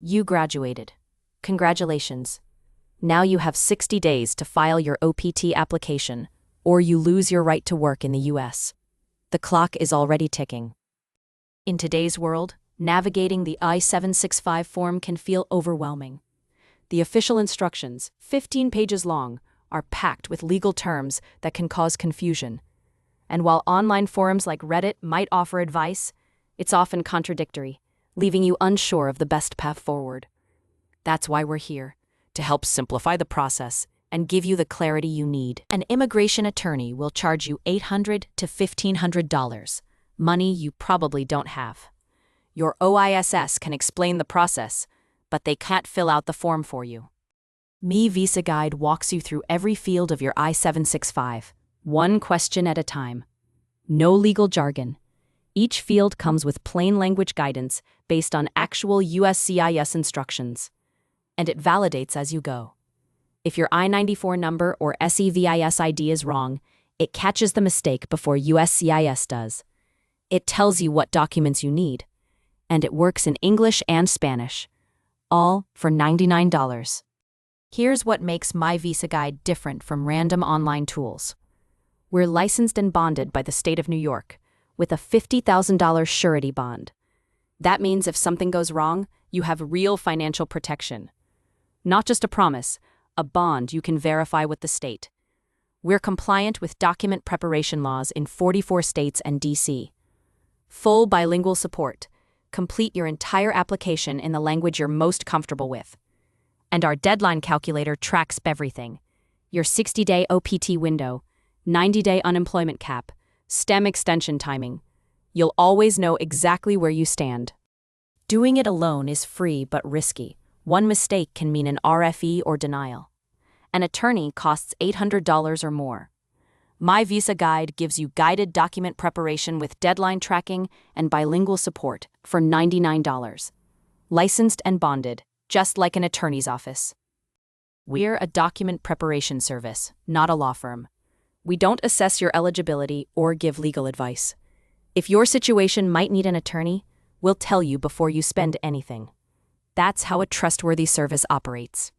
You graduated. Congratulations. Now you have 60 days to file your OPT application, or you lose your right to work in the U.S. The clock is already ticking. In today's world, navigating the I-765 form can feel overwhelming. The official instructions, 15 pages long, are packed with legal terms that can cause confusion. And while online forums like Reddit might offer advice, it's often contradictory, leaving you unsure of the best path forward. That's why we're here, to help simplify the process and give you the clarity you need. An immigration attorney will charge you $800 to $1,500, money you probably don't have. Your OISS can explain the process, but they can't fill out the form for you. MiVisaGuide walks you through every field of your I-765, one question at a time. No legal jargon. Each field comes with plain language guidance based on actual USCIS instructions, and it validates as you go. If your I-94 number or SEVIS ID is wrong, it catches the mistake before USCIS does. It tells you what documents you need, and it works in English and Spanish, all for $99. Here's what makes MiVisaGuide different from random online tools. We're licensed and bonded by the state of New York, with a $50,000 surety bond. That means if something goes wrong, you have real financial protection. Not just a promise, a bond you can verify with the state. We're compliant with document preparation laws in 44 states and D.C. Full bilingual support. Complete your entire application in the language you're most comfortable with. And our deadline calculator tracks everything. Your 60-day OPT window, 90-day unemployment cap, STEM extension timing. You'll always know exactly where you stand. Doing it alone is free but risky. One mistake can mean an RFE or denial. An attorney costs $800 or more. MiVisaGuide gives you guided document preparation with deadline tracking and bilingual support for $99. Licensed and bonded, just like an attorney's office. We're a document preparation service, not a law firm. We don't assess your eligibility or give legal advice. If your situation might need an attorney, we'll tell you before you spend anything. That's how a trustworthy service operates.